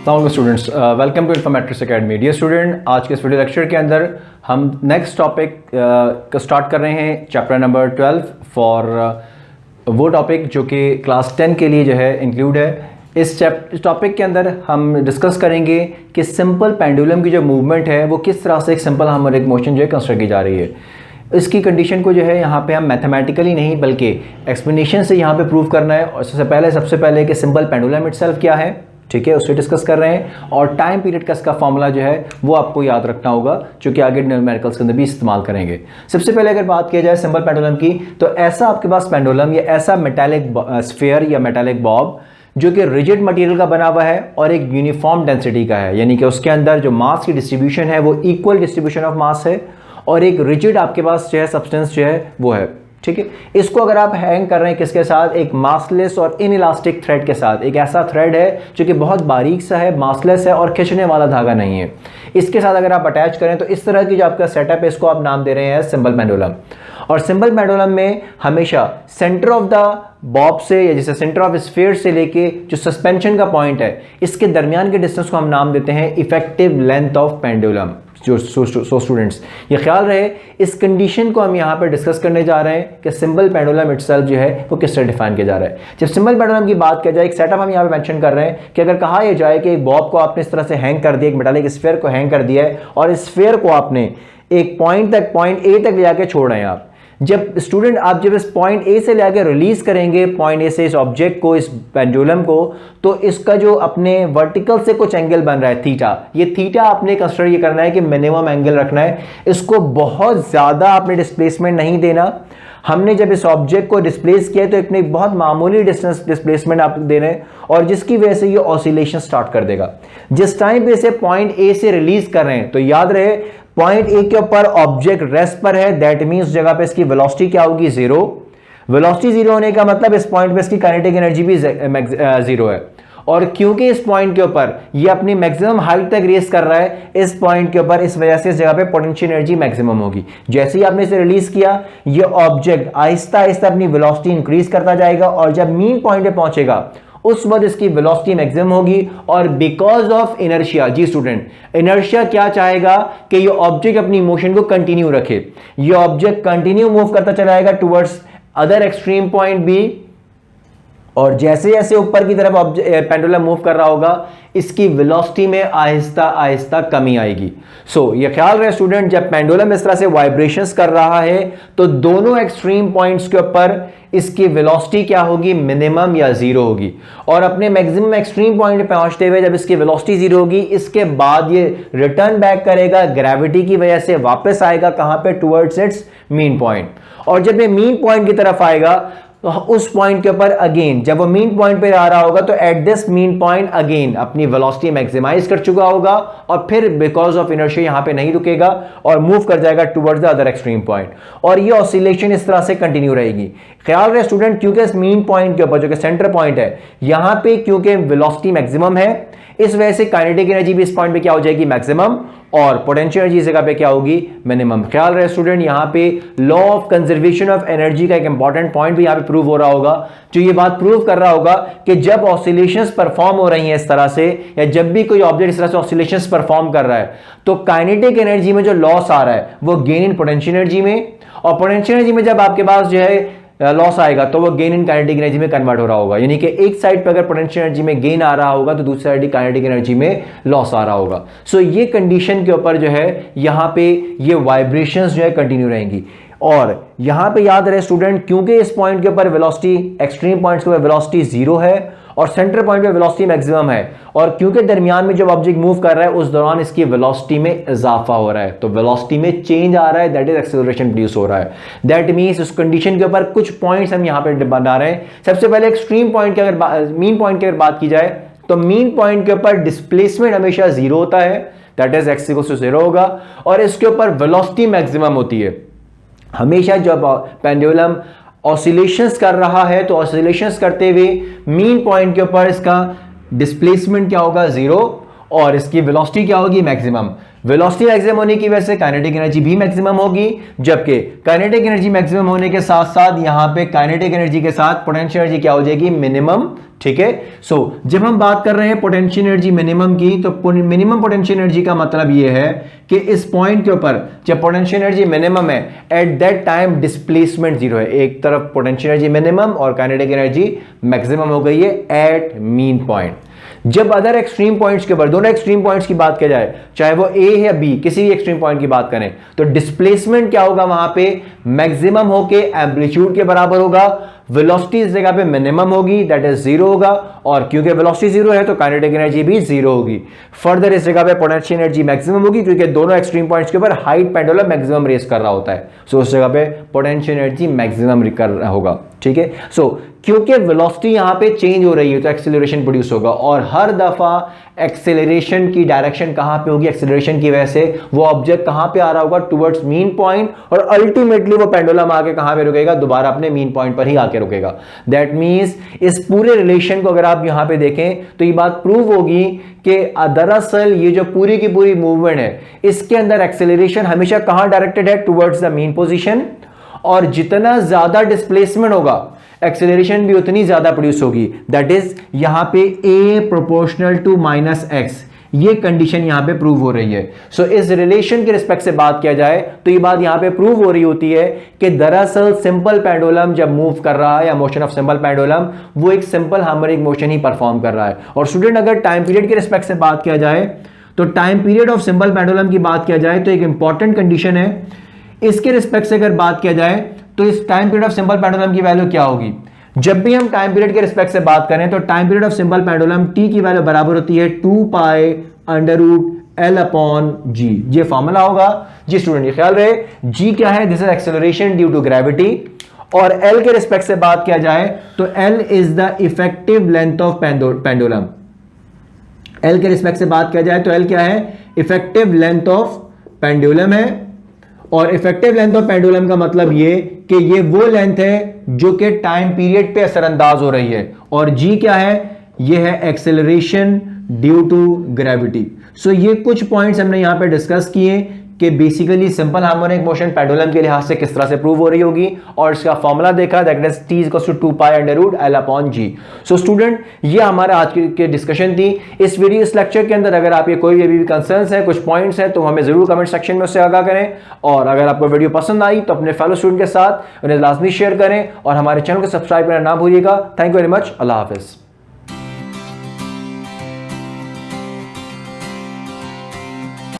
अस्सलाम students, welcome to informatics academy. Dear student, आज के इस वीडियो लेक्चर के अंदर हम नेक्स्ट टॉपिक को स्टार्ट कर रहे हैं, चैप्टर नंबर 12 फॉर वो टॉपिक जो कि क्लास 10 के लिए जो है इंक्लूड है। इस टॉपिक के अंदर हम डिस्कस करेंगे कि सिंपल पेंडुलम की जो मूवमेंट है वो किस तरह से एक सिंपल हार्मोनिक मोशन जो है कंस्ट्रक्ट की जा रही है। इसकी कंडीशन को जो है यहाँ पे हम मैथमेटिकली नहीं बल्कि एक्सप्लेनेशन से यहाँ पे प्रूव करना है। और सबसे पहले कि सिंपल पेंडुलम इटसेल्फ क्या है, ठीक है, उससे डिस्कस कर रहे हैं। और टाइम पीरियड का इसका फॉर्मूला जो है वो आपको याद रखना होगा, जो कि आगे न्यूमेरिकल्स के अंदर भी इस्तेमाल करेंगे। सबसे पहले अगर बात किया जाए सिंपल पेंडुलम की, तो ऐसा आपके पास पेंडुलम या ऐसा मेटालिक स्फीयर या मेटालिक बॉब जो कि रिजिड मटेरियल का बना हुआ है और एक यूनिफॉर्म डेंसिटी का है, यानी कि उसके अंदर जो मास की डिस्ट्रीब्यूशन है वो इक्वल डिस्ट्रीब्यूशन ऑफ मास है और एक रिजिड आपके पास जो है सब्सटेंस जो है वो है, ठीक है। इसको अगर आप हैंग कर रहे हैं किसके साथ, एक मासलेस और इनइलास्टिक थ्रेड के साथ। एक ऐसा थ्रेड है जो कि बहुत बारीक सा है, मासलेस है और खींचने वाला धागा नहीं है। इसके साथ अगर आप अटैच करें तो इस तरह की जो आपका सेटअप है इसको आप नाम दे रहे हैं सिंपल पेंडुलम। और सिंपल पेंडुलम में हमेशा सेंटर ऑफ द बॉब से या जैसे सेंटर ऑफ स्फीयर से लेके जो सस्पेंशन का पॉइंट है इसके दरमियान के डिस्टेंस को हम नाम देते हैं इफेक्टिव लेंथ ऑफ पेंडुलम। जो स्टूडेंट्स ये ख्याल रहे, इस कंडीशन को हम यहाँ पर डिस्कस करने जा रहे हैं कि सिंपल पेंडुलम इटसेल्फ जो है वो किस तरह डिफाइन किया जा रहा है। जब सिंपल पेंडुलम की बात किया जाए, एक सेटअप हम यहाँ पे मेंशन कर रहे हैं कि अगर कहा यह जाए कि एक बॉब को आपने इस तरह से हैंग कर दिया, एक मेटालिक स्फीयर को हैंग कर दिया है और इस स्फीयर को आपने एक पॉइंट ए तक ले जाके छोड़ रहे हैं आप। जब स्टूडेंट आप जब इस पॉइंट ए से लेकर रिलीज करेंगे पॉइंट ए से इस ऑब्जेक्ट को, इस पेंडुलम को, तो इसका जो अपने वर्टिकल से कुछ एंगल बन रहा है थीटा, ये थीटा आपने कंसिडर ये करना है कि मिनिमम एंगल रखना है। इसको बहुत ज्यादा आपने डिस्प्लेसमेंट नहीं देना। हमने जब इस ऑब्जेक्ट को डिस्प्लेस किया तो इतने बहुत मामूली डिस्टेंस डिस्प्लेसमेंट आप दे रहे हैं और जिसकी वजह से ये ऑसिलेशन स्टार्ट कर देगा। जिस टाइम पे इसे पॉइंट ए से रिलीज कर रहे हैं तो याद रहे पॉइंट ए के ऊपर ऑब्जेक्ट रेस्ट पर है, दैट मींस जगह पे इसकी वेलोसिटी क्या होगी, जीरो। वेलोसिटी जीरो होने का मतलब इस पॉइंट पे इसकी काइनेटिक एनर्जी भी जीरो है। और क्योंकि इस पॉइंट के ऊपर ये अपनी मैक्सिमम हाइट तक रेस कर रहा है इस पॉइंट के ऊपर, इस वजह से इस जगह पे पोटेंशियल एनर्जी मैक्सिमम होगी। जैसे ही आपने इसे रिलीज किया ये ऑब्जेक्ट आहिस्ता आहिस्ता अपनी वेलोसिटी इंक्रीज करता जाएगा और जब मीन पॉइंट पे पहुंचेगा उस वक्त इसकी वेलोसिटी मैक्सिमम होगी। और बिकॉज ऑफ इनर्शिया, जी स्टूडेंट, इनर्शिया क्या चाहेगा कि ये ऑब्जेक्ट अपनी मोशन को कंटिन्यू रखे। ये ऑब्जेक्ट कंटिन्यू मूव करता चला जाएगा towards other extreme point B और जैसे जैसे ऊपर की तरफ पेंडुलम मूव कर रहा होगा इसकी वेलोसिटी में आहिस्ता आहिस्ता कमी आएगी। ये ख्याल रहे स्टूडेंट, जब पेंडुलम इस तरह से वाइब्रेशंस कर रहा है तो दोनों एक्सट्रीम पॉइंट्स के ऊपर इसकी वेलोसिटी क्या होगी, मिनिमम या जीरो होगी। और अपने मैक्सिमम एक्सट्रीम पॉइंट पे पहुंचते हुए जब इसकी वेलोसिटी जीरो होगी इसके बाद ये रिटर्न बैक करेगा ग्रेविटी की वजह से, वापस आएगा कहां पे, टुवर्ड्स इट्स मीन पॉइंट। और जब ये मीन पॉइंट की तरफ आएगा तो उस पॉइंट के ऊपर अगेन जब वो मीन पॉइंट पे आ रहा होगा तो at this mean point again अपनी वेलोसिटी मैक्सिमाइज कर चुका होगा और फिर बिकॉज ऑफ इनर्शिया यहां पे नहीं रुकेगा और मूव कर जाएगा towards the other extreme point और ये ऑसिलेशन इस तरह से कंटिन्यू रहेगी। ख्याल रहे स्टूडेंट, क्योंकि इस मीन पॉइंट के ऊपर जो कि सेंटर पॉइंट है यहां पे क्योंकि वेलोसिटी मैक्सिमम है इस वजह से काइनेटिक एनर्जी भी इस पॉइंट पे क्या हो जाएगी, मैक्सिमम, और पोटेंशियल एनर्जी जगह पे क्या होगी, मिनिमम। ख्याल रहे स्टूडेंट, यहां पे law of conservation of energy का एक इंपॉर्टेंट पॉइंट भी यहां पे प्रूव हो रहा होगा, जो ये बात प्रूव कर रहा होगा कि जब ऑसिलेशंस परफॉर्म हो रही हैं इस तरह से या जब भी कोई ऑब्जेक्ट इस तरह से ऑसिलेशंस परफॉर्म कर रहा है तो काइनेटिक एनर्जी में जो लॉस आ रहा है वो गेन इन पोटेंशियल एनर्जी में, और पोटेंशियल एनर्जी में जब आपके पास जो है लॉस आएगा तो वो गेन इन काइनेटिक एनर्जी में कन्वर्ट हो रहा होगा। यानी कि एक साइड पे अगर पोटेंशियल एनर्जी में गेन आ रहा होगा तो दूसरी साइड काइनेटिक एनर्जी में लॉस आ रहा होगा। ये कंडीशन के ऊपर जो है यहां पे ये वाइब्रेशंस जो है कंटिन्यू रहेंगी। और यहां पे याद रहे स्टूडेंट, क्योंकि इस पॉइंट के ऊपर वेलोसिटी, एक्सट्रीम पॉइंट्स के ऊपर वेलोसिटी जीरो है और सेंटर पॉइंट पे वेलोसिटी मैक्सिमम है और क्योंकि दरमियान में जब ऑब्जेक्ट मूव कर रहा है उस दौरान इसकी वेलोसिटी में इजाफा हो रहा है, तो वेलोसिटी में चेंज आ रहा है, दैट इज एक्सेलरेशन प्रोड्यूस हो रहा है। दैट मींस उस कंडीशन के ऊपर कुछ पॉइंट्स हम यहां पे बना रहे हैं। सबसे पहले एक्सट्रीम पॉइंट की अगर मीन पॉइंट की अगर बात की जाए तो मीन पॉइंट के ऊपर डिस्प्लेसमेंट हमेशा जीरो होता है, that is x equals to zero होगा और इसके ऊपर वेलोसिटी मैक्सिमम होती है। हमेशा जब पेंडुलम ऑसिलेशंस कर रहा है तो ऑसिलेशंस करते हुए मीन पॉइंट के ऊपर इसका डिस्प्लेसमेंट क्या होगा, जीरो, और इसकी वेलोसिटी क्या होगी, मैक्सिमम। वेलोसिटी मैक्सिमम होने की वजह से काइनेटिक एनर्जी भी मैक्सिमम होगी, जबकि काइनेटिक एनर्जी मैक्सिमम होने के साथ साथ यहां पे काइनेटिक एनर्जी के साथ पोटेंशियल एनर्जी क्या हो जाएगी, मिनिमम। ठीक है, सो जब हम बात कर रहे हैं पोटेंशियल एनर्जी मिनिमम की, तो मिनिमम पोटेंशियल एनर्जी का मतलब यह है कि इस पॉइंट के ऊपर जब पोटेंशियल एनर्जी मिनिमम है, at that time displacement zero है। एक तरफ पोटेंशियल एनर्जी मिनिमम और काइनेटिक एनर्जी मैक्सिमम हो गई है एट मीन पॉइंट। जब अदर एक्सट्रीम पॉइंट्स के ऊपर, दोनों एक्सट्रीम पॉइंट्स की बात की जाए, चाहे वो ए या बी, किसी भी एक्सट्रीम पॉइंट की बात करें, तो डिस्प्लेसमेंट क्या होगा वहां पे, मैक्सिमम होके एम्पलीट्यूड के बराबर होगा। वेलोसिटी इस जगह पे मिनिमम होगी, दैट इज जीरो होगा, और क्योंकि वेलोसिटी जीरो है तो काइनेटिक एनर्जी भी जीरो होगी। फर्दर इस जगह पे पोटेंशियल एनर्जी मैक्सिमम होगी, क्योंकि दोनों एक्सट्रीम पॉइंट्स के ऊपर हाइट पेंडुलम मैक्सिमम रेस कर रहा होता है, सो उस जगह पे पोटेंशियल एनर्जी मैक्सिमम कर रहा होगा। ठीक है, सो क्योंकि वेलोसिटी यहां पे चेंज हो रही है तो एक्सेलरेशन प्रोड्यूस होगा, और हर दफा एक्सेलरेशन की डायरेक्शन कहां पे होगी, एक्सेलरेशन की वजह से वो ऑब्जेक्ट कहां पे आ रहा होगा, टुवर्ड्स मीन पॉइंट, और अल्टीमेटली वो पेंडुलम आके कहां पे रुकेगा, दोबारा अपने मीन पॉइंट पर ही आके रुकेगा। दैट मींस इस पूरे रिलेशन को अगर आप यहां पे देखें तो ये बात प्रूव होगी कि दरअसल ये जो पूरी की पूरी मूवमेंट है, इसके अंदर एक्सेलरेशन हमेशा कहां डायरेक्टेड है, टुवर्ड्स द मीन पोजीशन, और जितना ज्यादा डिस्प्लेसमेंट होगा एक्सेलरेशन भी उतनी ज्यादा प्रोड्यूस होगी। दैट इज यहां पे a proportional to minus x, ये कंडीशन यहां पे प्रूव हो रही है। सो इस रिलेशन के रिस्पेक्ट से बात किया जाए तो ये बात यहां पे प्रूव हो रही होती है कि दरअसल सिंपल पेंडुलम जब मूव कर रहा है, या मोशन ऑफ सिंपल पेंडुलम, वो एक सिंपल हार्मोनिक मोशन ही परफॉर्म कर रहा है। और स्टूडेंट अगर टाइम पीरियड के रिस्पेक्ट से बात किया जाए तो time period of simple pendulum की बात किया जाए तो एक इंपॉर्टेंट कंडीशन है, इसके रिस्पेक्ट से अगर बात किया जाए तो इस time period of simple pendulum की वैल्यू क्या होगी। जब भी हम टाइम पीरियड के रिस्पेक्ट से बात करें तो time period of simple pendulum T की वैल्यू बराबर होती है 2 pi under root L upon G. ये फॉर्मूला होगा जी स्टूडेंट, ये ख्याल रहे। जी क्या है, this is acceleration due to gravity, और एल के रिस्पेक्ट से बात किया जाए तो L is the effective length of pendulum. L के रिस्पेक्ट से बात किया जाए तो एल क्या है, इफेक्टिव लेंथ ऑफ पेंडुलम है, और इफेक्टिव लेंथ ऑफ पेंडुलम का मतलब ये कि ये वो लेंथ है जो कि टाइम पीरियड पे असरअंदाज हो रही है, और जी क्या है, ये है एक्सेलरेशन ड्यू टू ग्रेविटी। सो ये कुछ पॉइंट्स हमने यहां पे डिस्कस किए कि basically simple harmonic motion pendulum के लिहाज से किस तरह से प्रूव हो रही होगी, और इसका फॉर्मूला देखा, that is t equals to 2 pi under root L upon g. So student, ये हमारा आज की डिस्कशन थी। इस वीडियो इस लेक्चर के अंदर अगर आपके कोई भी कंसर्न्स है, कुछ पॉइंट्स हैं, तो हमें जरूर कमेंट सेक्शन में उससे आगाह करें, और अगर आपको वीडियो पसंद आई तो अपने फेलो स्टूडेंट के साथ उन्हें लाजमी शेयर करें, और हमारे चैनल को सब्सक्राइब करना ना भूलिएगा। Thank you very much, Allah Hafiz.